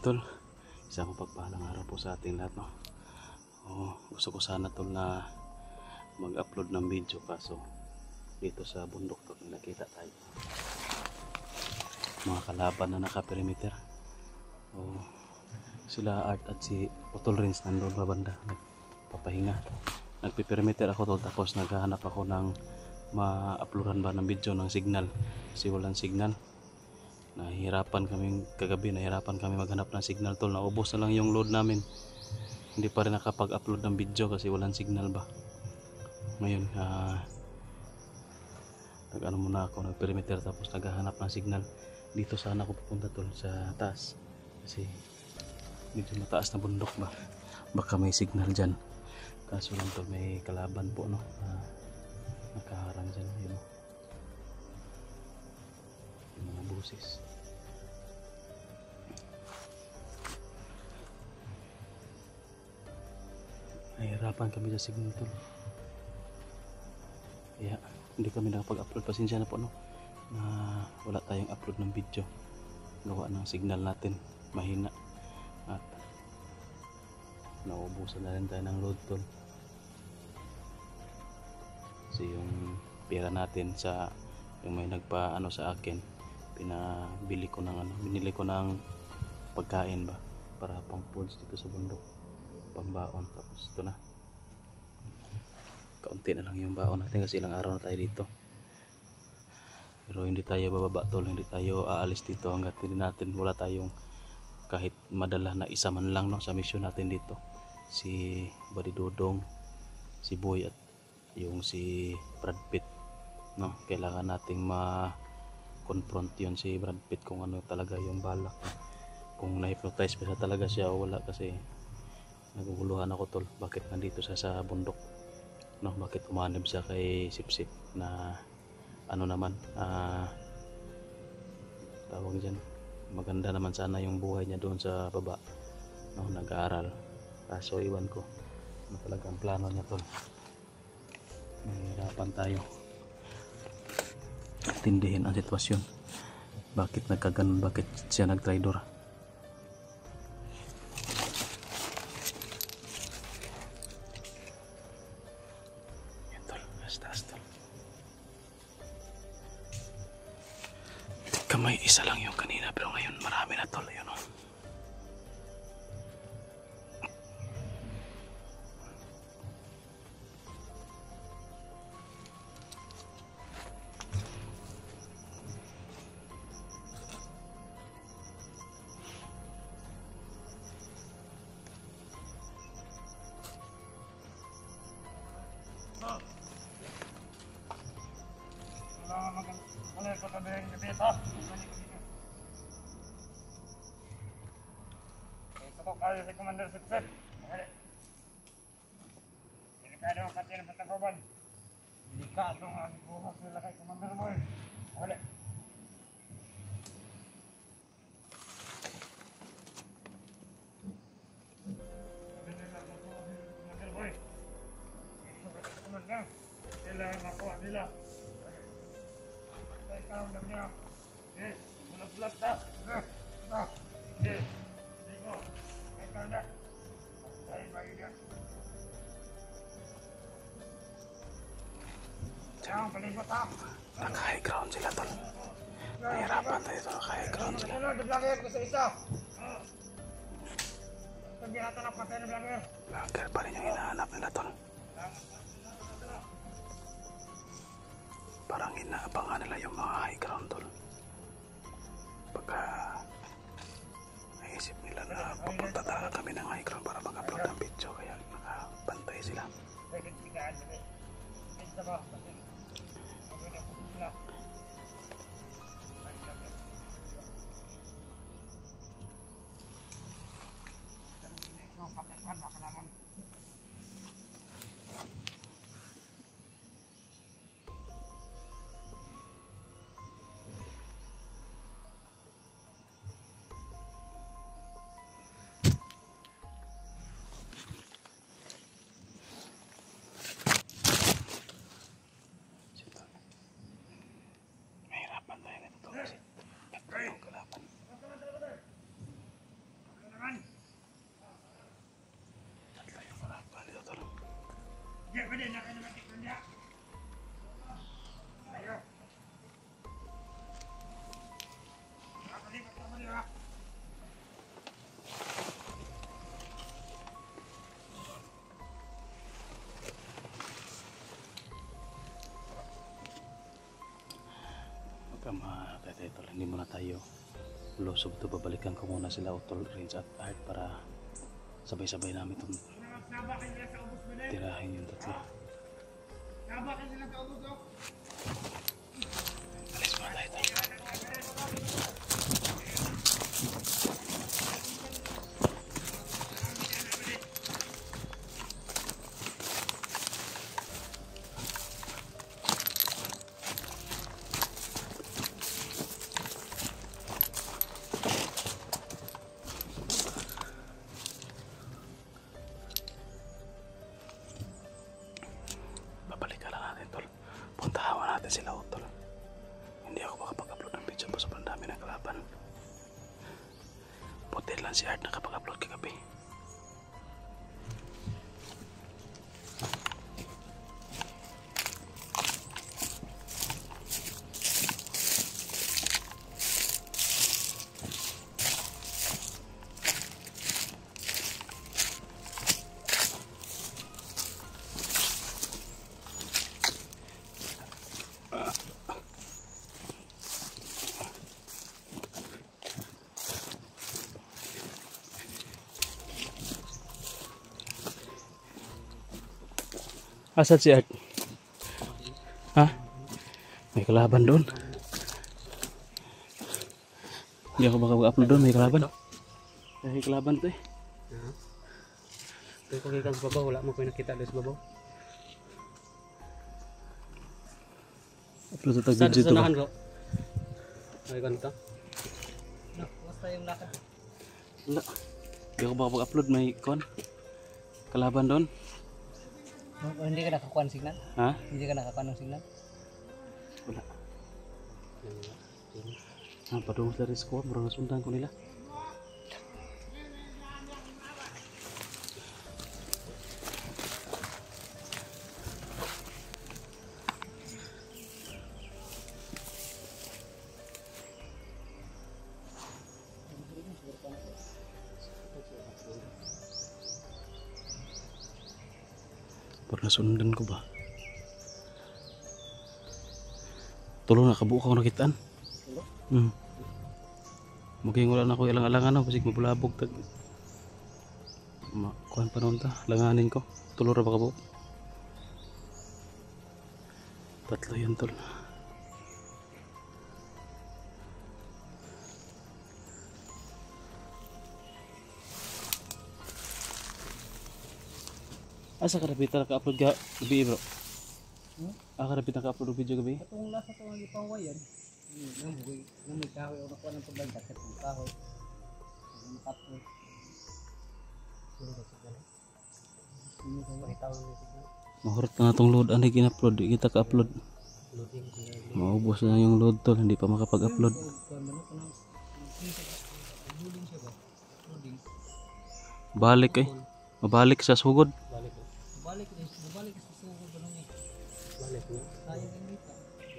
Ayun tol, isang mapagpahalang araw po sa ating lahat, no? Gusto ko sana tol na mag-upload ng video, kaso dito sa bundok tol nakita tayo mga kalaban na naka-perimeter. Sila Art at si Utol Rins nandun pa banda nagpapahinga. Nagpi-perimeter ako tol, tapos naghahanap ako ng ma-uploadan ba ng video ng signal kasi walang signal. Kagabi nahirapan kami maghanap ng signal tol. Naubos na lang yung load namin, hindi pa rin nakapag-upload ng video kasi walang signal ba. Ngayon nag-ano muna ako, nag-perimeter, tapos naghahanap ng signal. Dito sana ako pupunta tol, sa taas, kasi medyo mataas na bundok ba, baka may signal dyan. Kaso lang tol, may kalaban po, no, nakaharang dyan. Yun, yung mga busis. Nahihirapan kami sa signal tol, kaya hindi kami nakapag-upload. Pasensya na po, no, na wala tayong upload ng video, gawa ng signal natin mahina at naubusan na rin tayo ng load tol. Kasi yung pera natin sa yung may nagpa-ano sa akin, binili ko ng pagkain ba para pang foods dito sa bundok, pambaon. Tapos ito na, kaunti na lang yung baon natin kasi ilang araw na tayo dito. Pero hindi tayo bababa tol, hindi tayo aalis dito hanggat hindi natin, wala tayong kahit madala na isa man lang, no, sa mission natin dito. Si Buddy Dodong, si Boy at yung si Brad Pitt, no, kailangan nating ma-confront yun si Brad Pitt kung ano talaga yung balak, no? Kung na-hypnotize pa talaga siya o wala. Kasi naguguluhan ako tol, bakit nandito siya sa bundok, no? Bakit umanib siya kay Sipsip na ano naman, tawag dyan, maganda naman sana yung buhay niya doon sa baba, no, nag-aaral. Kaso iwan ko ano talaga ang plano niya tol. Mahirapan tayo tindihin ang sitwasyon, bakit nagkaganon, bakit siya nag-traidor. Yan tol, taas tol. Kamay isa lang yung kanina, pero ngayon marami na tol. Yun, oh. Kayo si Commander Sipsip. Delikado ang pati ng pagkakoban. Delikado ang buhok nila kay Commander Boy. Wala. Commander Boy. Commander, kailangan makuha nila. Tay ka lang niya. Bulat-bulat na. Naka-high ground sila tol. Nahirapan tayo tol, naka-high ground sila. Vlogger pa rin yung hinahanap nila tol. Parang inaabangan nila yung mga high ground tol. Pagka naisip nila na pupunta talaga kami ng high ground para mag-upload ng video, kaya nakabantay sila. Kamatay tayo tol, hindi muna tayo lusob to. Babalikan ko muna sila Utol, Renz at Art para sabay-sabay namin itong Nabakin nila sa ubos mo na. tirahin yung tatlo. Nabakin nila sa ubos mo. Alis muna tayo tol. Babalikan lang natin tol. Puntahan natin sila Utol. Hindi ako makapag-upload ng video pa sobrang dami ng kalaban. Puti lang si Art nakapag-upload kagabi. Asan si Art? Ha? May kalaban doon. Hindi ako baka mag-upload doon, may kalaban. May kalaban to eh. Ito kung ikan sa babaw, wala mo ko nakita doon sa babaw. Upload sa tag-video to ba? Sanahan ko. Ay, ganito. Basta yung lakad. Wala. Hindi ako baka mag-upload, may kon. Kalaban doon. Hindi ka nakakuha ng signal? Ha? Hindi ka nakakuha ng signal? Wala. Padung dari squad, murang nasundan ko nila. Pernah sundan ko ba? Tulong na kabuo ka nakitaan. Mungkin wala na ako ilang-alangan na kasi mabulabog tag. Kuan pa noon ta, langanin ko. Tulong ra ba kabuo? Tatlo yan tol. Asa ka rapita naka-upload gabi bro? Aka rapita naka-upload video gabi? Itong nasa ito ang ipawayan. Yung may kahoy o nakuha ng paglandak at yung kahoy. Yung nakapload. Yung signal. Yung pagkitaw ng signal. Mahurot na itong load. Ano yung in-upload? Di kita ka-upload. Loading signal. Maubos na yung load tol. Hindi pa makapag-upload. Balik eh. Mabalik sa sugod. Balik ko. Balik sa sugod ba niya? Balik niya. Sayang yung dito.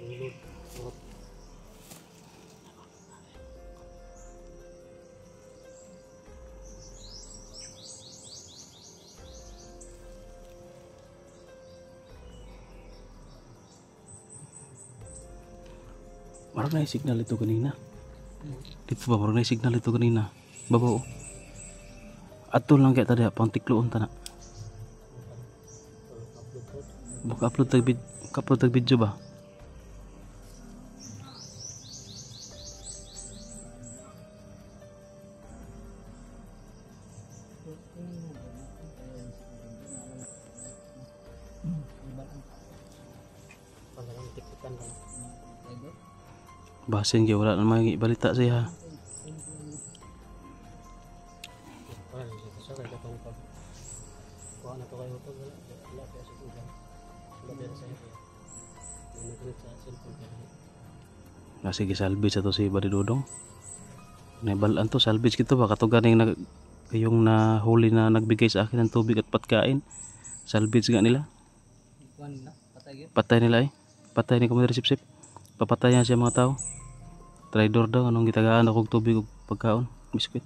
Yung load. Marang na yung signal ito kanina. Dito ba? Marang na yung signal ito kanina. Babaw. Ato lang kaya tadi. Pantikloon ta na. Buka upload tag video ba? Panggalang tiktikan ka. Basin kaya wala namang balita siya. Wala na siya. Siya kaya itong pag kuha na ito kayo ito. Wala kaya sa ulan. Wala kaya sa iyo. May nagkalit sa cellphone kaya. Sige salvage ato si Bari Dudong. Naibalaan to salvage kito ba katugan yung nahuli na nagbigay sa akin ng tubig at patkain. Salvage nga nila. Kuhan na. Patay yun. Patay nila eh. Patay ni Commander Sip-Sip. Papatay niya siya mga tao. Traidor daw anong gitagaan akong tubig ug pagkaon, biskwit.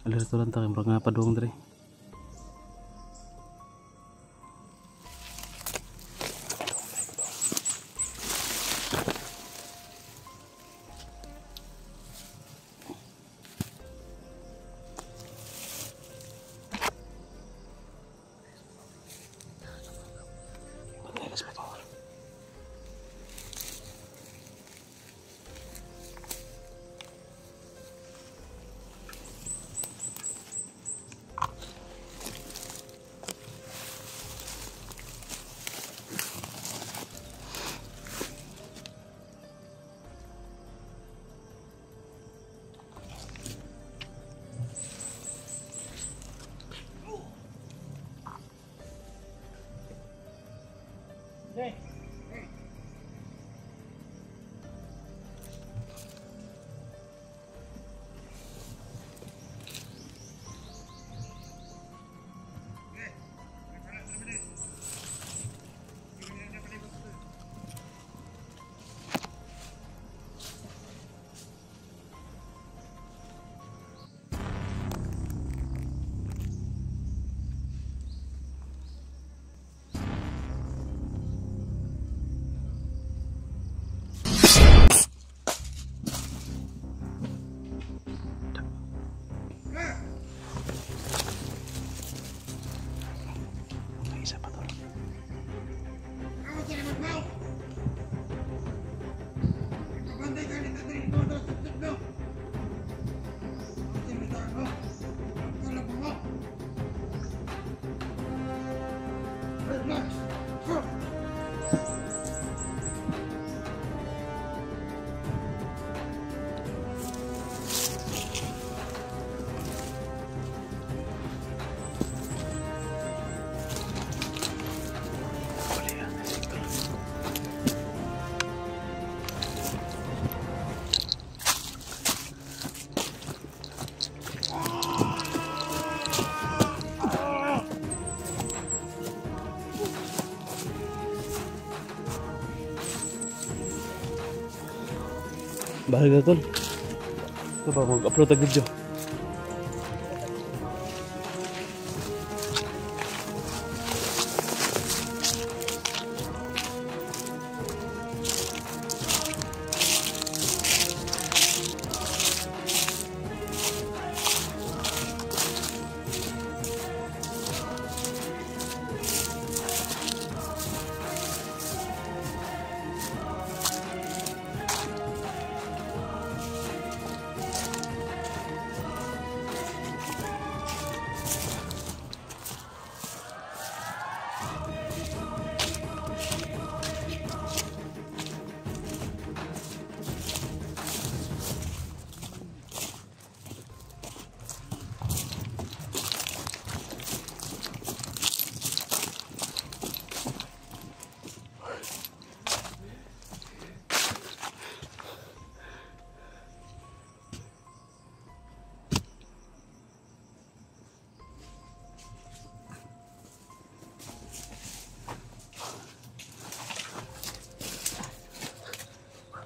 Alerto lang ta kay murag nga padung diri. Bahala tol. Ito ba mag-upload ang video?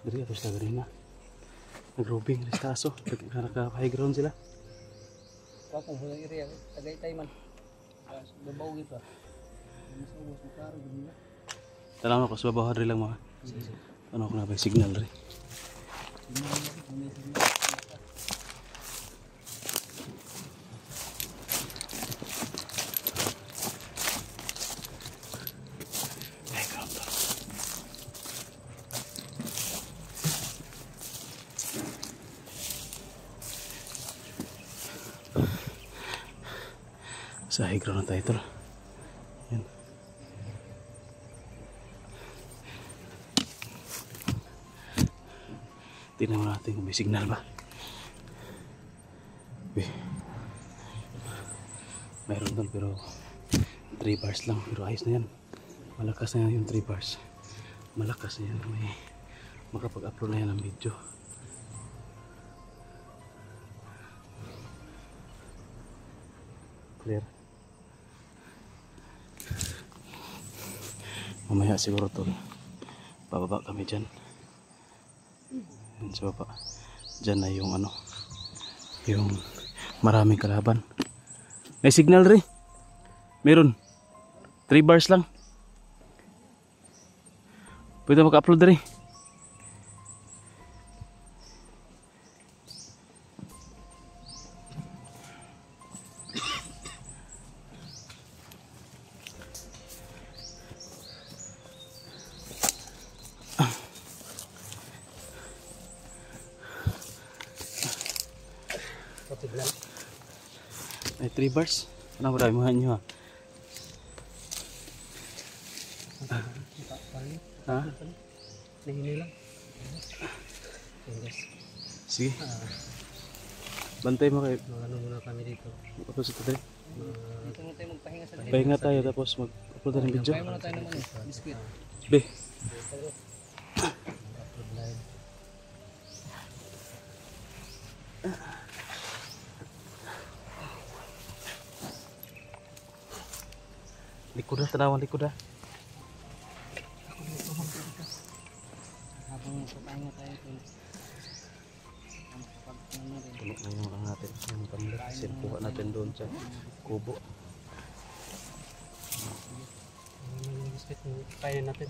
Dari atas na garin na. Nag-roving rin sa aso. Naka-high ground sila. Kapag hulang area, Tagaytay man. Babaw gitu. Masawos mo klaro ganun. Tanong ako sa babaw rin lang mga. Ano ako na ba yung signal rin. Sa high ground na tayo tol. Yan. Tingnan mo natin kung may signal ba. Mayroon tol pero 3 bars lang. Pero ayos na yan. Malakas na yan yung 3 bars. Malakas na yan. May makapag-upload na yan ng video. Clear. Mamaya siguro tol bababa kami dyan. Yan sa baba dyan na yung ano yung maraming kalaban. May signal rin, meron 3 bars lang. Pwede maka-upload rin. May 3 bars. Ano ba mo nyo ha? Ha? Nahini lang. Sige. Bantay mo kayo. Ano muna kami dito. Upload sa tayo. Dito muna tayo magpahinga sa Pahinga tayo tapos mag-upload tayo ng video. Pahinga muna tayo naman biskuit. Be. Likod na, tanawan likod na. Habang papahinga tayo ito. Puno na yung ang natin. Yung pamlit. Sinkuha natin doon sa kubo. Yung biskuit mo, kaya natin.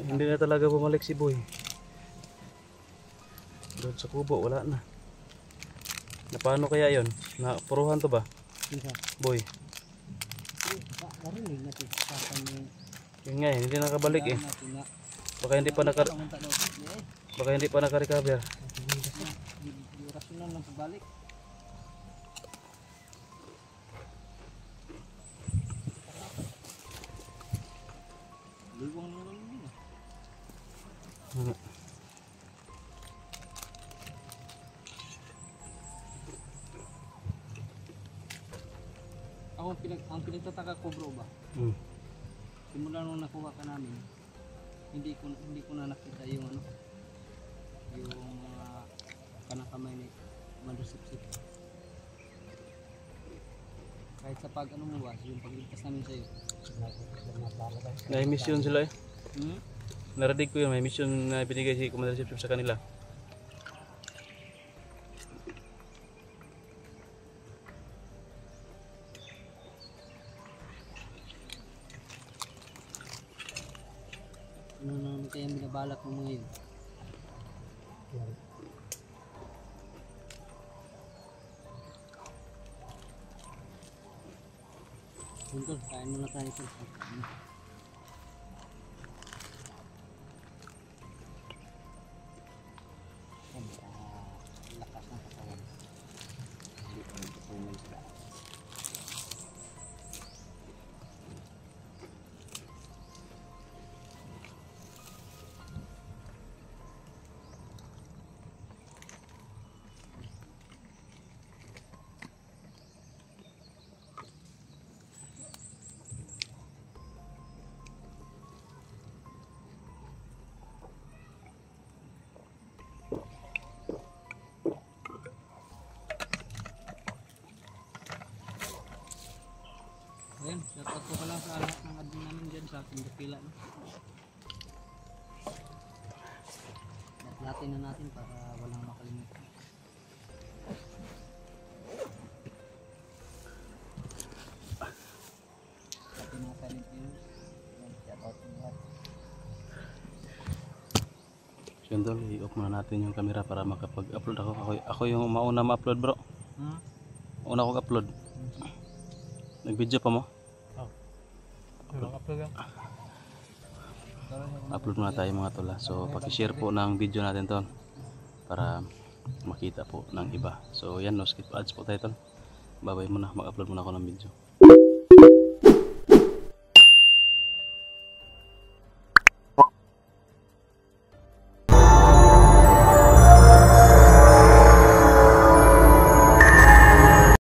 Hindi na talaga bumalik si Boy. Doon sa kubo, wala na. Na paano kaya yon? Na puruhan to ba? Isa. Boy. Narinig natin sa kanya. Yun nga, hindi nakabalik eh. Baka hindi pa baka hindi pa naka-recover. Yung rasyonal ng pagbalik. Liwang naman yun. Ang pinagtataka ko bro ba? Simula nung nakuha ka namin, hindi ko na nakita yung ano, yung mga kanakamay ni Manusipsip. Kahit sa pag ano mo ba, yung pagligtas namin sa'yo. May mission sila eh. Narinig ko yun, may mission na binigay si Commander Sipsip sa kanila. yung binabalak mo ngayon. Tol, kain muna tayo tol. Lakas ng katawan. Hindi ko ito po yung isda. Ayan, shoutout ko pala sa lahat ng admin namin dyan sa ating kapila. No? Natin na natin para walang makalimutan. Ating mga talent yun. Shoutout ko lahat. So yun tol, i-off muna natin yung camera para makapag-upload ako yung mauna ma-upload bro. Una akong upload. Nag-video pa mo? Upload muna tayo mga tol. So paki-share po ng video natin tol para makita po ng iba. So yan, no skip ads po tayo tol. Bye bye muna, mag-upload muna ako ng video.